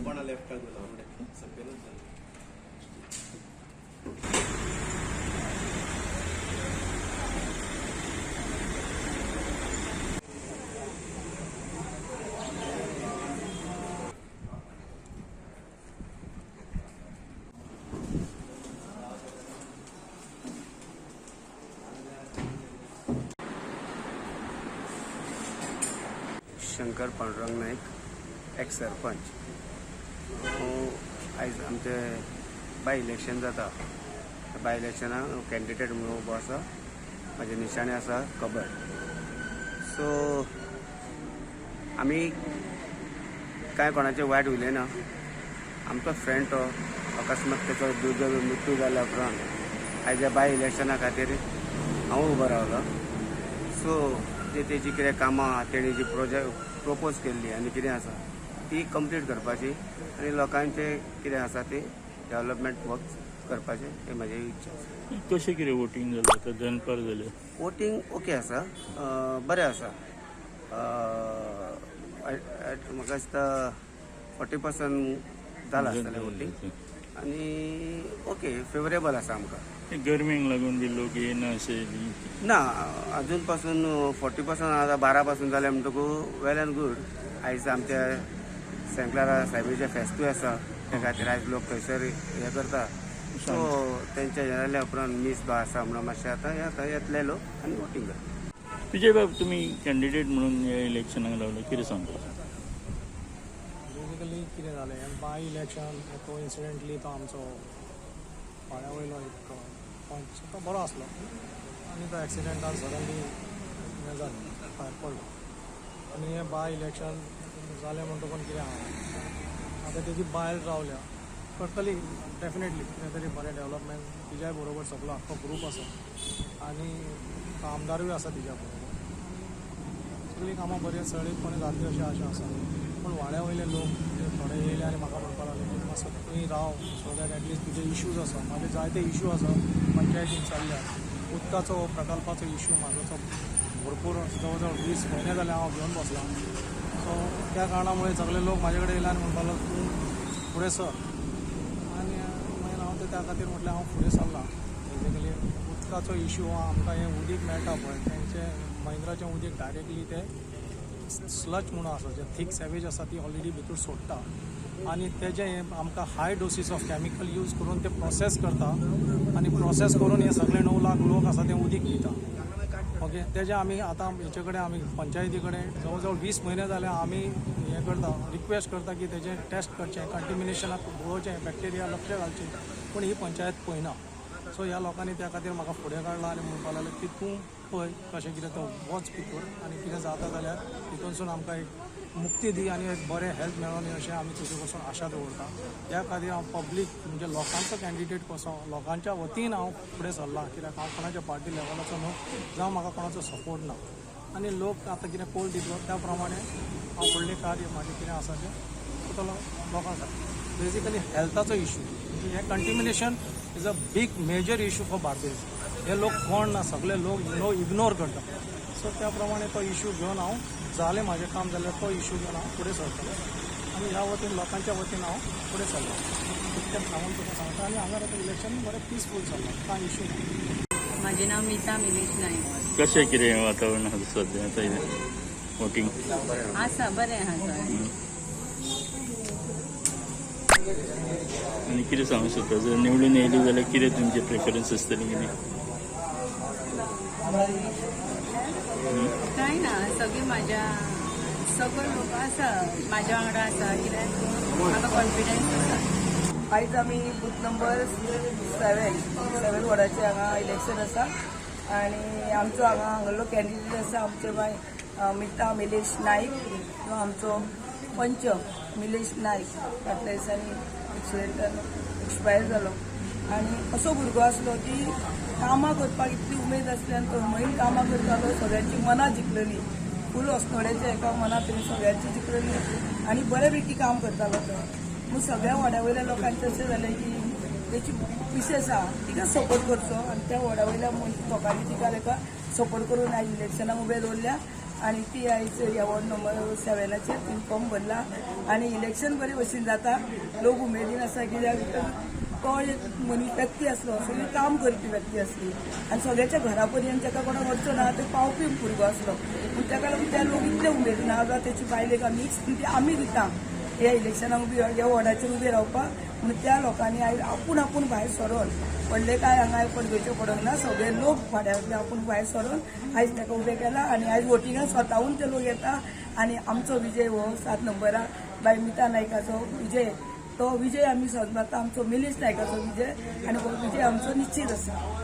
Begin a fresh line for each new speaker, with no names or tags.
कोणा लेफ्ट सकयलूच जालें.
शंकर पांडुरंग नाईक, एक्स सरपंच. आयज आमचे बाय इलेक्शन जाता. बाय इलेक्शनाक कॅन्डिडेट म्हणून उबो आसा. म्हाजे निशाणे आसा कबड. सो आमी कांय कोणाचें वायट उलयना. आमचो फ्रेंड तो अकस्मात तेचो दुर्दैवी मृत्यू जाल्या उपरांत आयज ह्या बाय इलेक्शना खातीर हांव उबो रावलो. सो तेची कितें कामां तेणी जी प्रपोज केल्ली आनी कितें आसा ती कंप्लीट करपाची आनी लोकांचें कितें आसा ती डेव्हलपमेंट वर्क करपाचें ही म्हाजी इच्छा आसा.
कशें कितें वोटींग जालें आतां दनपार जालें?
वोटींग ओके आसा, बरें आसा. म्हाका दिसता 40% जालां आसतलें वोटींग आनी ओके फेवरेबल आसा आमकां.
गरमेक लागून बी लोक येना अशें
ना, अजून पासून 40% आतां 12 पासून जालें म्हणटकूच वेल एंड गूड. आयज आमच्या सेंक्लारा सायबीचें फेस्तूय आसा, त्या खातीर आयज लोक थंयसर हें करता. सो तेंच्या हें जाल्या उपरांत मीस बा आसा म्हणून मातशें आतां येतले लोक आनी वोटींग करता.
विजय बाब, तुमी कॅन्डिडेट म्हणून ह्या इलेक्शनाक लागले, कितें सांगता?
बेजिकली कितें जालें, बाय इलेक्शन कोइन्सिडेंटली तो आमचो फाळ्या वयलो एक पंच तो बरो आसलो आनी तो एक्सिडेंटान सडनली हें जालें, भायर पडलो. आनी हें बाय इलेक्शन जालें म्हणटकूच कितें आतां तेजी भायर रावल्या करतली डेफिनेटली कितें तरी बरें डेव्हलपमेंट. तिज्या बरोबर सगळो आख्खो ग्रूप आसा आनी आमदारूय आसा तिज्या बरोबर. सगळीं कामां बरी सळीतपणे जातली अशी आशा आसा. पूण वाड्या वयले लोक थोडे येयले आनी म्हाका म्हणपाक लागले की मातसो तुमी राव, सो दॅट एटलिस्ट तुजे इश्यूज आसा. म्हाजे जायते इश्यू आसा पंचायतीन चल्ल्या. उदकाचो प्रकल्पाचो इश्यू म्हाजो भरपूर जवळ जवळ 20 म्हयने जाले हांव घेवन बसलां. सो त्या कारणामुळे सगळे लोक म्हाजे कडेन येयले आनी म्हणपाक लागलो तूं फुडें सर. आनी मागीर हांव त्या खातीर म्हटलें हांव फुडें सरलां. बेजिकली उदकाचो इश्यू आमकां हें उदीक मेळटा पळय तेंचें महिंद्राचें उदीक डायरेक्टली ते स्लच म्हणून आसा, जे थीक सॅवेज आसा ती ऑलरेडी भितर सोडटा आनी तेजें आमकां हाय डोसीस ऑफ केमिकल यूज करून ते प्रोसेस करता आनी प्रोसेस करून हे सगळे 9 लाख लोक आसा ते उदीक पिता. ओके, तेजे आमी आतां हेचे कडेन आमी पंचायती कडेन जवळ जवळ 20 म्हयने जाले आमी हें करता, रिक्वेस्ट करता की तेजें टेस्ट करचें, कंटिमिनेशनाक पळोवचें, बॅक्टेरिया लक्ष घालचें. पूण ही पंचायत पळयना. सो ह्या लोकांनी त्या खातीर म्हाका फुडें काडला आनी म्हणपाक लागले की तूं पळय कशें कितें तो वच भितर आनी कितें जाता जाल्यार तितूनसून आमकां एक मुक्ती दी आनी एक बरें हेल्थ मेळोन अशें आमी तुजे पासून आशा दवरता. त्या खातीर हांव पब्लीक म्हणजे लोकांचो कॅन्डिडेट कसो लोकांच्या वतीन हांव फुडें सरलां. कित्याक हांव कोणाच्या पार्टी लेवलाचो न्हू, जावं म्हाका कोणाचो सपोर्ट ना. आनी लोक आतां कितें पोल दितलो त्या प्रमाणे हांव फुडलें कार्य म्हाजें कितें आसा तें करतलो लोकां खातीर. बेजिकली हेल्थाचो इश्यू म्हणजे हें contamination is a big major issue for Bardez. हे लोक कोण ना, सगळे लोक इग्नोर करता. सो त्या प्रमाणे तो इश्यू घेवन हांव जालें म्हाजें काम जाल्यार तो इश्यू घेवन हांव फुडें सरतलो आनी ह्या वतीन लोकांच्या वतीन हांव फुडें सरलो. इतकें सांगून तुका सांगता. आनी हांगा आतां इलेक्शन बरें पिसफूल चल्लां, कांय इश्यू ना.
माझे नाव मीता मिलेश नायक.
कशें कितें वातावरण आसा सद्या आतां वोटींग?
आसा बरें आसा.
आनी कितें सांगूंक सोदता, जर निवडून येयली जाल्यार कितें तुमचें प्रेफरन्स आसतलें कितें?
कांय ना, सगळे सगळे लोक आसा म्हाज्या वांगडा आसा. कित्याक म्हाका कॉन्फिडन्स आसा.
आयज आमी बूथ नंबर 7 वॉर्डाचें हांगा इलेक्शन आसा आनी आमचो हांगालो कॅन्डिडेट आसा आमचे बाय मिता मिलेश नाईक. तो आमचो पंच मिलेश नाईक फाटल्या दिसांनी एक्सिडेंटान एक्सपायर जालो. आनी असो भुरगो आसलो की कामां करपाक इतली उमेद आसली आनी तो हमईन कामां करतालो, सगळ्यांची मनां जिखलेली. फूल osnोड्याच्या एका मनां तरी सगळ्यांची जिखलेली आनी बरे पैकी काम करतालो तो. मग सगळ्या वाड्या वयल्या लोकांचें अशें जालें की तेची मिसेस आहा तिका सपोर्ट करचो आनी त्या वाड्या वयल्या लोकांनी तिका सपोर्ट करून आयज इलेक्शनाक उबें दवरल्या. आणि ती आयज ह्या वॉर्ड नंबर 7 ती फॉर्म भरला आणि इलेक्शन बरे भशेन जाता. लोक उमेदीन आसा कित्याक तो एक मनीस व्यक्ती असलो, सगळी काम करपी व्यक्ती असली आणि सगळ्याच्या घरापर्यंत ताका कोणाक वचचो ना ते पावपी भुरगो असलो. पूण ताका लागून ते लोक इतले उमेदीन आसा तेची बायलेक आमी दिता ह्या इलेक्शनाक ह्या वॉर्डाचेर उबे रावपाक. म्हणून त्या लोकांनी आयज आपूण भायर सरोन व्हडले काय हांगा पडवेचे पडोंक ना, सगळे लोक फाड्यातले आपूण भायर सरोन आयज ताका उबें केला आणि आयज वोटिंगाक स्वताहून ते लोक येता आणि आमचो विजय हो 7 नंबराक बाय मिता नायकाचो विजय, तो विजय आमी समजता आमचो मिलेश नायकाचो विजय आणि हो विजय आमचो निश्चित आसा.